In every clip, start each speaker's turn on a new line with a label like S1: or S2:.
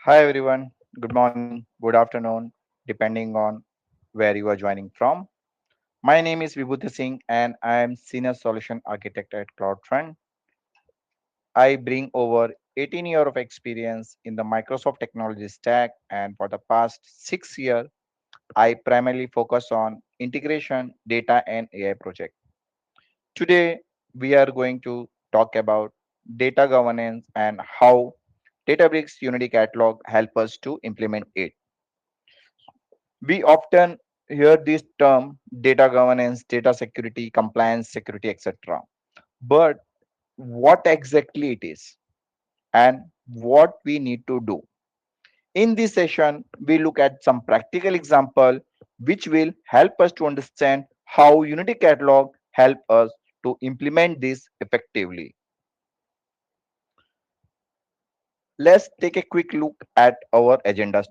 S1: Hi everyone. Good morning, good afternoon, depending on where you are joining from. My name is Vibhuti Singh and I am Senior Solution Architect at CloudFront. I bring over 18 years of experience in the Microsoft technology stack, and for the past 6 years, I primarily focus on integration, data and AI projects. Today, we are going to talk about data governance and how Databricks Unity Catalog help us to implement it. We often hear this term data governance, data security, compliance, security, etc. But what exactly it is and what we need to do. In this session, we look at some practical example which will help us to understand how Unity Catalog help us to implement this effectively. Let's take a quick look at our agenda.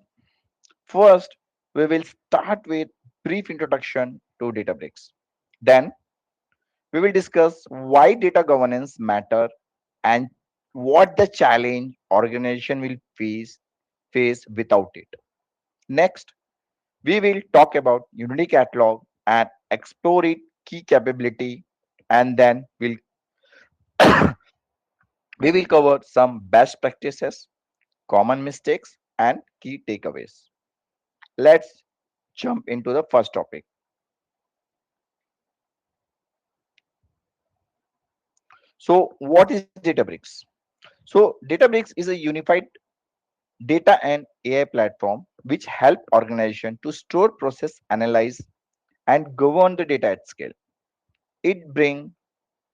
S1: First, we will start with brief introduction to Databricks. Then we will discuss why data governance matter and what the challenge organization will face without it. Next, we will talk about Unity Catalog and explore its key capability, and then we will cover some best practices, common mistakes, and key takeaways. Let's jump into the first topic. So, what is Databricks? So, Databricks is a unified data and AI platform which help organization to store, process, analyze, and govern the data at scale. It brings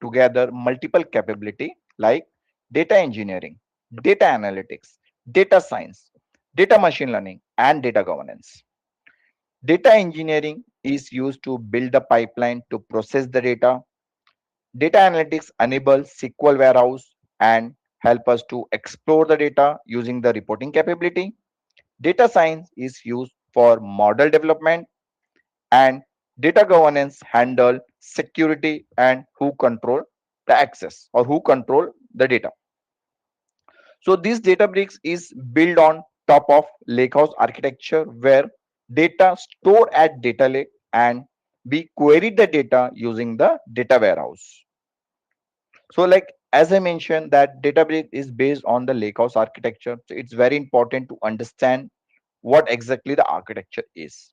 S1: together multiple capability like data engineering, data analytics, data science, data machine learning, and data governance. Data engineering is used to build the pipeline to process the data. Data analytics enable SQL warehouse and help us to explore the data using the reporting capability. Data science is used for model development, and data governance handle security and who control the access or who control the data. So this Databricks is built on top of Lakehouse architecture where data stored at data lake and we query the data using the data warehouse. So like as I mentioned that Databricks is based on the Lakehouse architecture. So it's very important to understand what exactly the architecture is.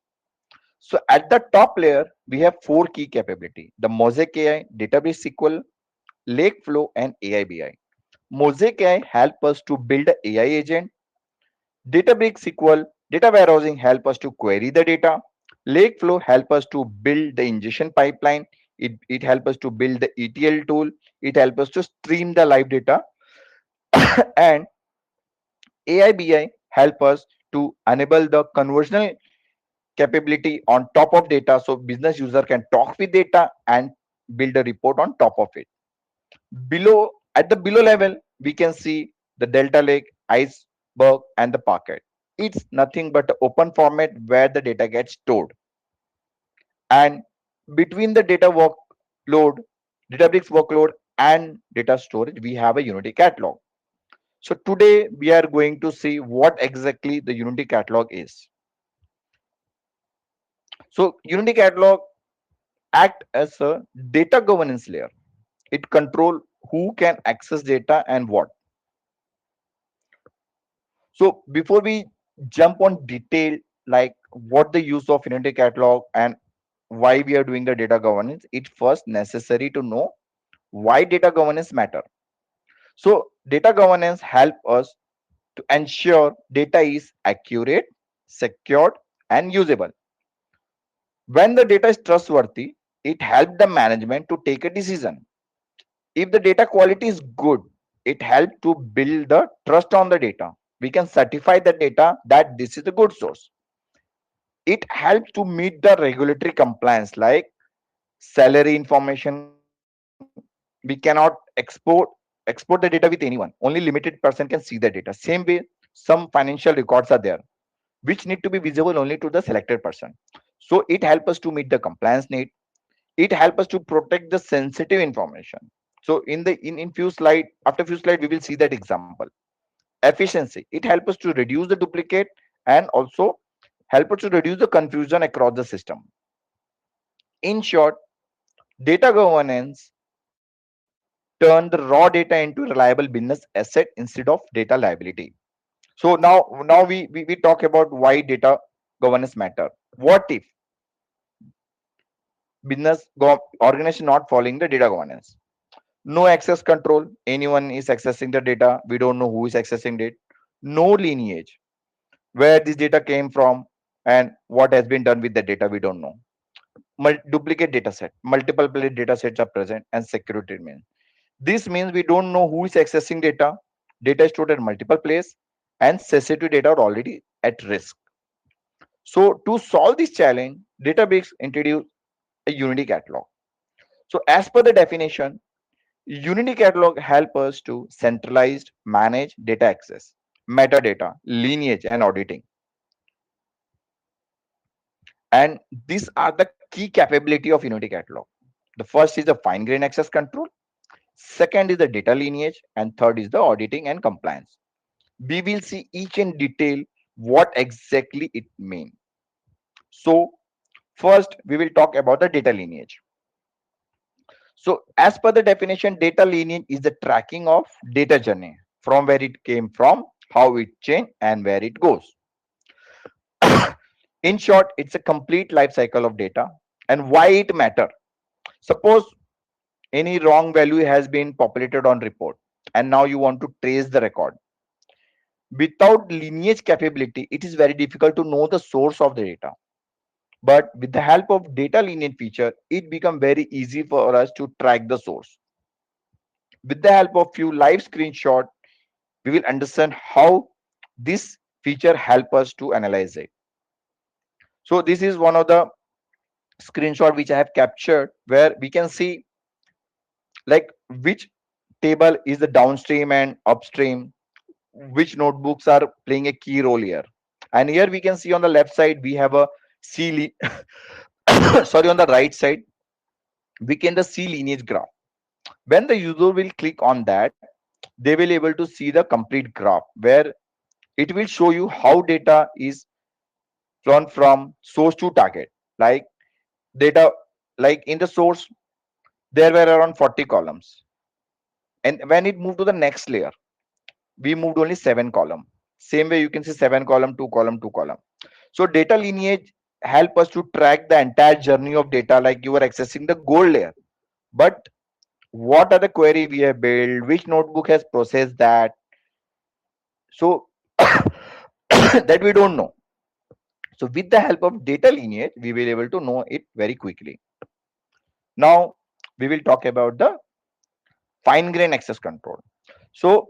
S1: So at the top layer, we have four key capability: the Mosaic AI, Database SQL, Lakeflow, and AI BI. Mosaic AI help us to build a AI agent. Databricks SQL, data warehousing help us to query the data. Lakeflow help us to build the ingestion pipeline. It help us to build the ETL tool. It help us to stream the live data. And AI BI help us to enable the conversational capability on top of data so business user can talk with data and build a report on top of it. Below at the below level we can see the delta lake, iceberg, and the packet. It's nothing but an open format where the data gets stored, and between the data workload, Databricks workload, and data storage we have a Unity catalog. So today we are going to see what exactly the Unity catalog is. So Unity catalog act as a data governance layer. It control who can access data and what. So before we jump on detail like what the use of Unity catalog and why we are doing the data governance, it first necessary to know why data governance matter. So data governance help us to ensure data is accurate, secured, and usable. When the data is trustworthy, it helps the management to take a decision. If the data quality is good, it helps to build the trust on the data. We can certify the data that this is a good source. It helps to meet the regulatory compliance like salary information. We cannot export the data with anyone. Only limited person can see the data. Same way, some financial records are there which need to be visible only to the selected person. So it helps us to meet the compliance need. It helps us to protect the sensitive information. So in few slide, after few slide we will see that example. efficiency. It helps us to reduce the duplicate and also help us to reduce the confusion across the system. In short, data governance turn the raw data into reliable business asset instead of data liability. So now we talk about why data governance matter. What if organization not following the data governance? No access control. Anyone is accessing the data. We don't know who is accessing it. No lineage. Where this data came from and what has been done with the data, we don't know. Duplicate data set. Multiple data sets are present and security remains. This means we don't know who is accessing data. Data is stored at multiple places and sensitive data are already at risk. So to solve this challenge, Databricks introduced a Unity catalog. So as per the definition, Unity catalog help us to centralized manage data access, metadata, lineage, and auditing. And these are the key capability of Unity catalog. The first is the fine grained access control, second is the data lineage, and third is the auditing and compliance. We will see each in detail what exactly it means. So first we will talk about the data lineage. So as per the definition, data lineage is the tracking of data journey from where it came from, how it changed, and where it goes. In short, it's a complete life cycle of data and why it matter. Suppose any wrong value has been populated on report and now you want to trace the record. Without lineage capability, it is very difficult to know the source of the data. But with the help of data lineage feature, it become very easy for us to track the source. With the help of few live screenshot, we will understand how this feature help us to analyze it. So this is one of the screenshot which I have captured where we can see like which table is the downstream and upstream, which notebooks are playing a key role here. And here we can see on the left side we have a sorry, on the right side we can the C lineage graph. When the user will click on that, they will able to see the complete graph where it will show you how data is flown from source to target. Like data, like in the source there were around 40 columns, and when it moved to the next layer we moved only 7 column. Same way you can see 7 column, 2 column, 2 column. So data lineage help us to track the entire journey of data, like you are accessing the gold layer, but what are the query we have built, which notebook has processed that. So that we don't know. So with the help of data lineage we will able to know it very quickly. Now we will talk about the fine grain access control. So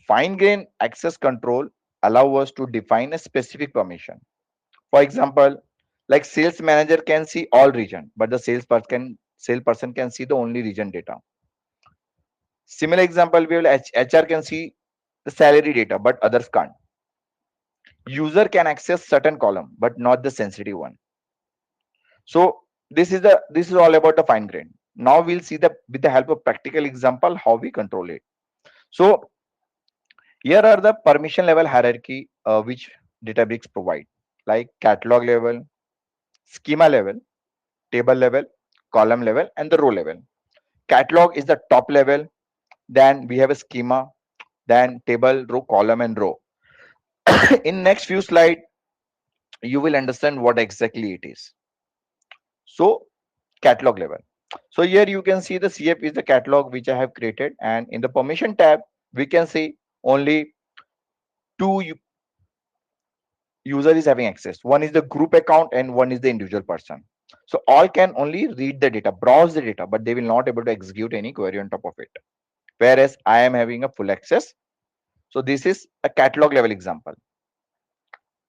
S1: fine grain access control allow us to define a specific permission. For example, like sales manager can see all region, but the salesperson can see the only region data. Similar example, we will HR can see the salary data, but others can't. User can access certain column, but not the sensitive one. So this is all about the fine grain. Now we'll see the with the help of practical example how we control it. So here are the permission level hierarchy which Databricks provide, like catalog level, schema level, table level, column level, and the row level. Catalog is the top level. Then we have a schema, then table, row, column, and row. In next few slide, you will understand what exactly it is. So catalog level. So here you can see the CF is the catalog which I have created, and in the permission tab, we can see only two user is having access. One is the group account and one is the individual person. So all can only read the data, browse the data, but they will not able to execute any query on top of it. Whereas I am having a full access. So this is a catalog level example.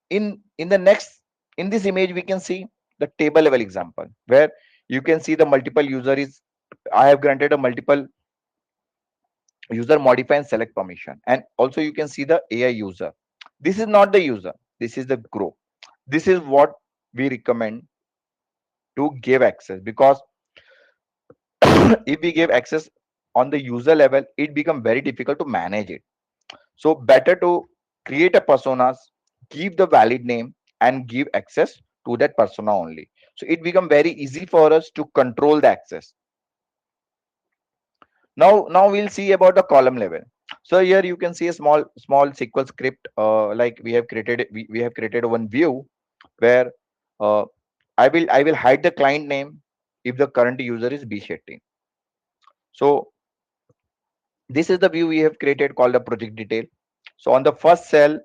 S1: In the next, in this image we can see the table level example where you can see the multiple user is, I have granted a multiple user modify and select permission, and also you can see the AI user. This is not the user, this is the group. This is what we recommend to give access, because if we give access on the user level it become very difficult to manage it. So better to create a personas, give the valid name, and give access to that persona only. So it become very easy for us to control the access. Now we'll see about the column level. So here you can see a small SQL script, like we have created one view where uh, I will hide the client name if the current user is B Shetty. So this is the view we have created called the project detail. So on the first cell,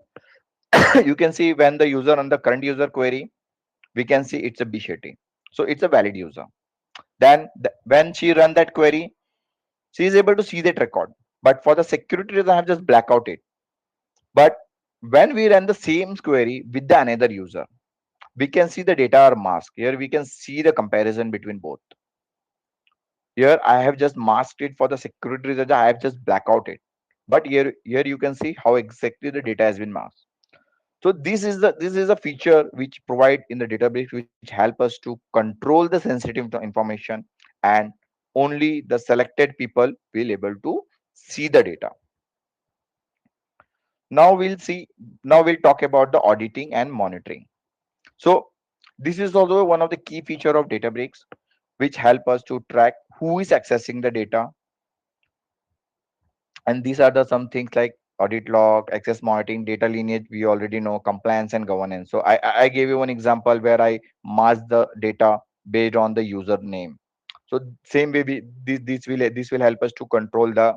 S1: you can see when the user on the current user query, we can see it's a B Shetty. So it's a valid user. Then when she run that query, she is able to see that record. But for the security reason, I have just black out it. But when we run the same query with the another user, we can see the data are masked. Here we can see the comparison between both. Here I have just masked it for the security reason. I have just black out it. But here you can see how exactly the data has been masked. So this is a feature which provide in the database which help us to control the sensitive information, and only the selected people will able to see the data. Now we'll talk about the auditing and monitoring. So this is also one of the key feature of Databricks, which help us to track who is accessing the data. And these are the some things like audit log, access monitoring, data lineage, we already know, compliance and governance. So I gave you one example where I masked the data based on the username. So same way this will help us to control the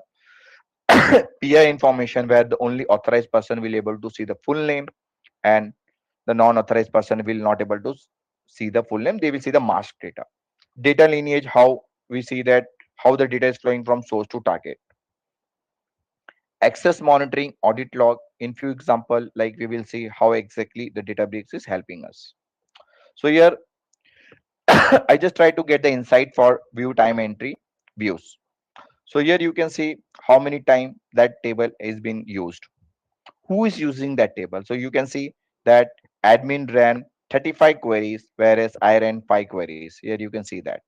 S1: PI information, where the only authorized person will able to see the full name, and the non-authorized person will not able to see the full name. They will see the masked data. Data lineage, how we see that how the data is flowing from source to target. Access monitoring, audit log, in few example, like we will see how exactly the Databricks is helping us. So here I just try to get the insight for view time entry views. So here you can see how many time that table is being used, who is using that table. So you can see that admin ran 35 queries, whereas I ran 5 queries. Here you can see that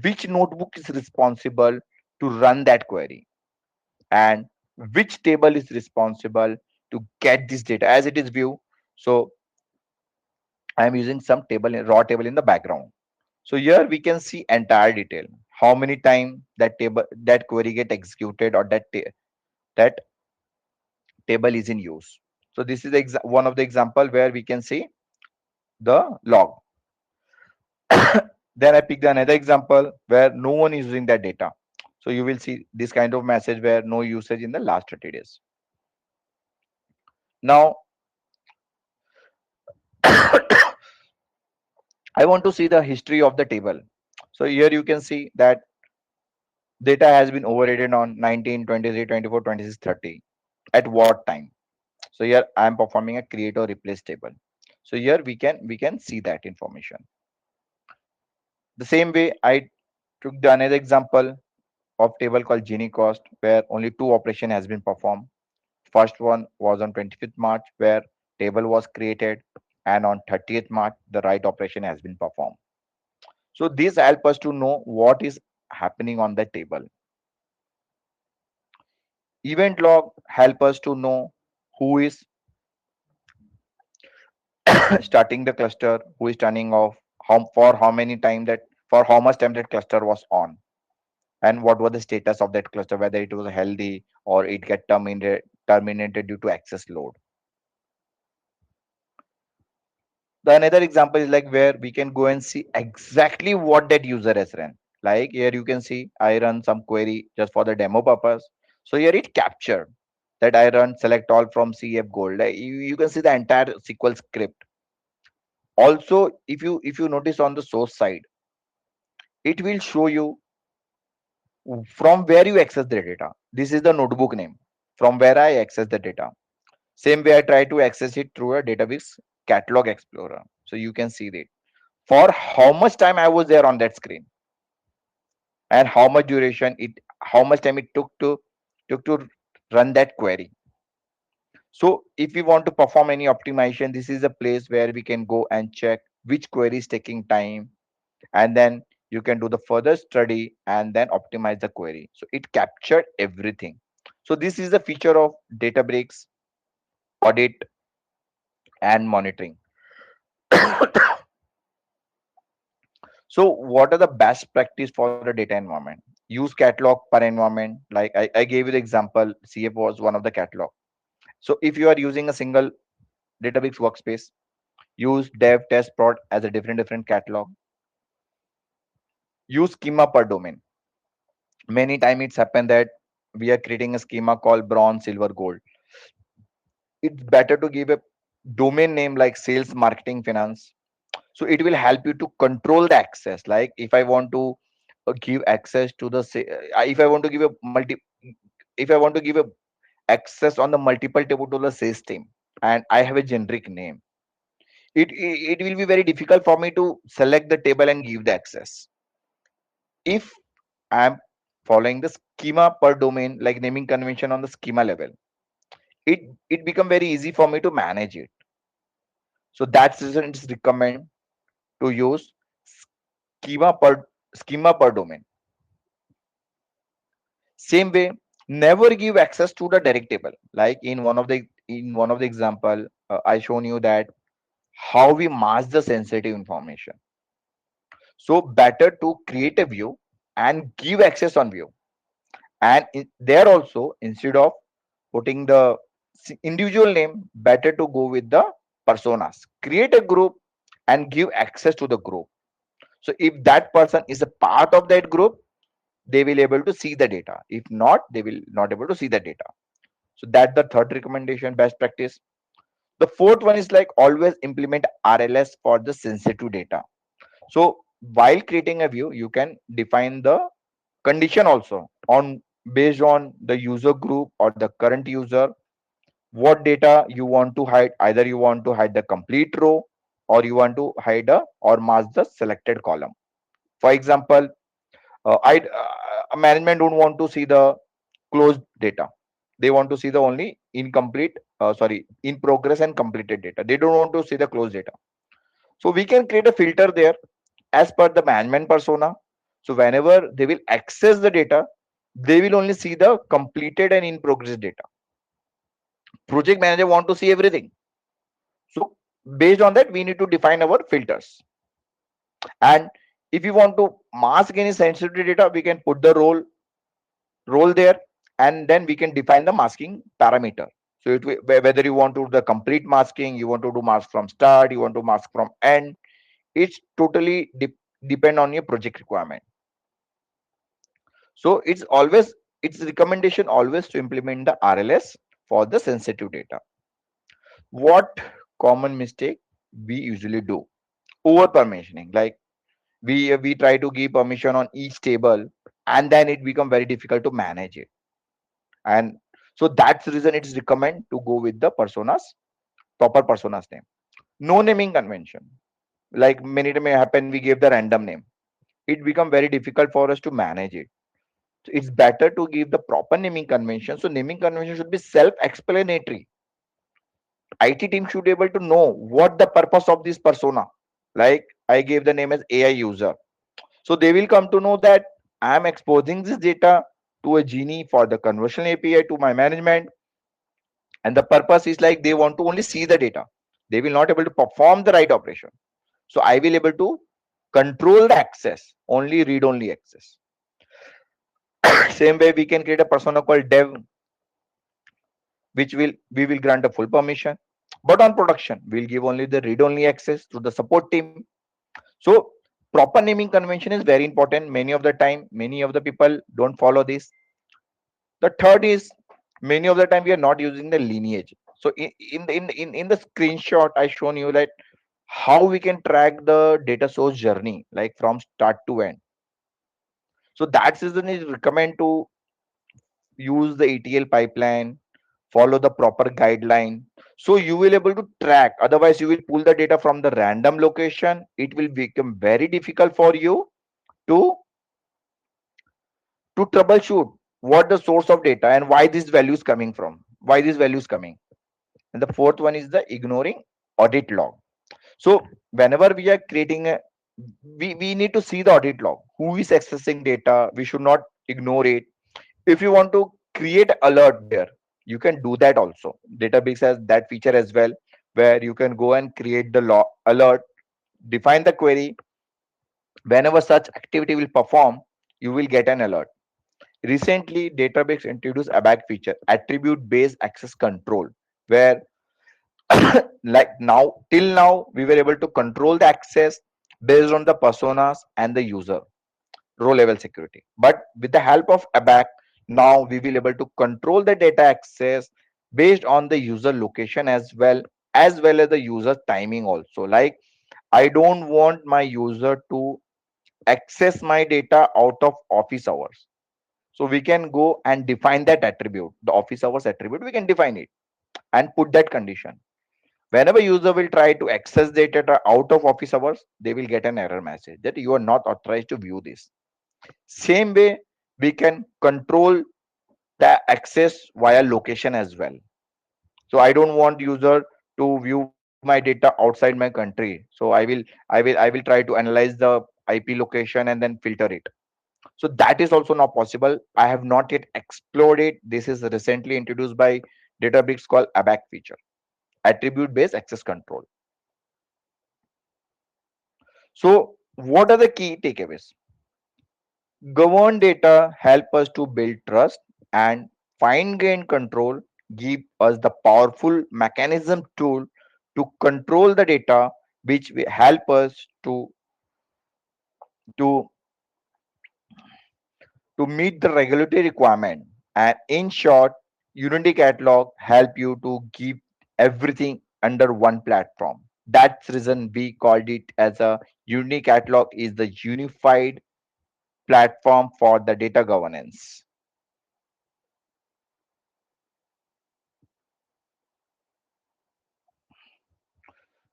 S1: which notebook is responsible to run that query, and which table is responsible to get this data as it is view. So I am using some table, raw table in the background. So here we can see entire detail, how many time that query get executed, or that table is in use. So this is one of the example where we can see the log. Then I picked another example where no one is using that data. So you will see this kind of message where no usage in the last 30 days. Now I want to see the history of the table. So here you can see that data has been overrated on 19, 23, 24, 26, 30. At what time? So here I am performing a create or replace table. So here we can see that information. The same way I took the another example of table called Gini cost, where only two operation has been performed. First one was on 25th March, where table was created, and on 30th March the right operation has been performed. So this help us to know what is happening on the table. Event log help us to know who is starting the cluster, who is turning off, how many time that for how much time that cluster was on, and what was the status of that cluster, whether it was healthy or it get terminated due to access load. The another example is like where we can go and see exactly what that user has run. Like here you can see I run some query just for the demo purpose. So here it captured that I run select all from CF gold. Like you can see the entire SQL script. Also, if you notice on the source side, it will show you from where you access the data. This is the notebook name from where I access the data. Same way I try to access it through a database catalog explorer. So you can see that for how much time I was there on that screen, and how much time it took to run that query. So if we want to perform any optimization, this is a place where we can go and check which query is taking time, and then you can do the further study and then optimize the query. So it captured everything. So this is the feature of Databricks audit and monitoring. So what are the best practice for the data environment? Use catalog per environment. Like I gave you the example, CF was one of the catalog. So if you are using a single Databricks workspace, use dev, test, prod as a different catalog. Use schema per domain. Many time it's happened that we are creating a schema called bronze, silver, gold. It's better to give a domain name like sales, marketing, finance. So it will help you to control the access. Like if I want to give access to the if I want to give a multi if I want to give a access on the multiple table to the sales team, and I have a generic name, it will be very difficult for me to select the table and give the access. If I'm following the schema per domain, like naming convention on the schema level, it become very easy for me to manage it. So that's the reason it's recommend to use schema per schema per domain. Same way, never give access to the direct table. Like in one of the example, I shown you that how we mask the sensitive information. So better to create a view and give access on view. And there also, instead of putting the individual name, better to go with the personas. Create a group and give access to the group. So if that person is a part of that group, they will able to see the data. If not, they will not able to see the data. So that's the third recommendation, best practice. The fourth one is like always implement RLS for the sensitive data. So while creating a view, you can define the condition also on based on the user group or the current user, what data you want to hide. Either you want to hide the complete row, or you want to hide or mask the selected column. For example, management don't want to see the closed data. They want to see the only incomplete, sorry, in progress and completed data. They don't want to see the closed data. So we can create a filter there as per the management persona. So whenever they will access the data, they will only see the completed and in progress data. Project manager want to see everything. So based on that, we need to define our filters. And if you want to mask any sensitive data, we can put the role there, and then we can define the masking parameter. So whether you want to do the complete masking, you want to do mask from start, you want to mask from end, it's totally depend on your project requirement. So it's recommendation always to implement the RLS for the sensitive data. What common mistake we usually do? Over permissioning. Like we try to give permission on each table, and then it become very difficult to manage it. And so that's the reason it's recommend to go with the personas, proper personas name. No naming convention. Like many times may happen, we give the random name. It become very difficult for us to manage it. So it's better to give the proper naming convention. So naming convention should be self-explanatory. IT team should be able to know what the purpose of this persona. Like I gave the name as AI user. So they will come to know that I am exposing this data to a genie for the conversion API to my management. And the purpose is like they want to only see the data. They will not able to perform the right operation. So I will able to control the access, only read only access. Same way we can create a persona called dev, which we will grant a full permission. But on production, we'll give only the read only access to the support team. So proper naming convention is very important. Many of the time, many of the people don't follow this. The third is, many of the time we are not using the lineage. So in the screenshot I shown you that how we can track the data source journey, like from start to end. So that reason is recommend to use the ETL pipeline, follow the proper guideline. So you will able to track. Otherwise, you will pull the data from the random location. It will become very difficult for you to troubleshoot what the source of data and why this value is coming from. Why this value is coming. And the fourth one is the ignoring audit log. So whenever we are creating a, we need to see the audit log. Who is accessing data? We should not ignore it. If you want to create alert there. You can do that also. Databricks has that feature as well, where you can go and create the alert, define the query. Whenever such activity will perform, you will get an alert. Recently, Databricks introduced a back feature, attribute based access control, where like now till now we were able to control the access based on the personas and the user row level security. But with the help of ABAC, now we will able to control the data access based on the user location as well as the user timing also. Like I don't want my user to access my data out of office hours. So we can go and define that attribute, the office hours attribute, we can define it and put that condition. Whenever user will try to access data out of office hours, they will get an error message that you are not authorized to view this. Same way, we can control the access via location as well. So I don't want user to view my data outside my country. So I will try to analyze the IP location and then filter it. So that is also not possible. I have not yet explored it. This is recently introduced by Databricks called ABAC feature, attribute based access control. So what are the key takeaways? Governed data help us to build trust, and fine grained control give us the powerful mechanism tool to control the data, which will help us to meet the regulatory requirement. And in short, Unity Catalog help you to keep everything under one platform. That's reason we called it as a Unity Catalog is the unified platform for the data governance.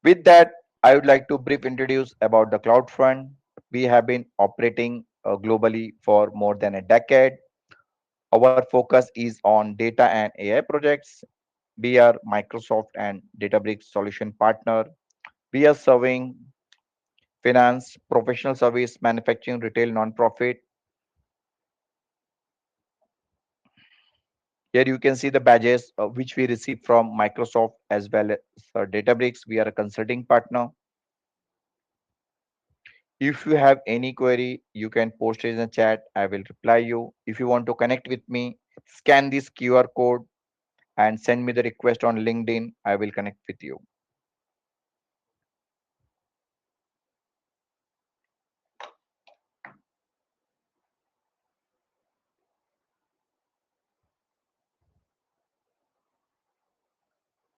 S1: With that, I would like to brief introduce about the CloudFront. We have been operating globally for more than a decade. Our focus is on data and AI projects. We are Microsoft and Databricks solution partner. We are serving finance, professional service, manufacturing, retail, non-profit. Here you can see the badges which we receive from Microsoft as well as Databricks. We are a consulting partner. If you have any query, you can post it in the chat. I will reply you. If you want to connect with me, scan this QR code and send me the request on LinkedIn. I will connect with you.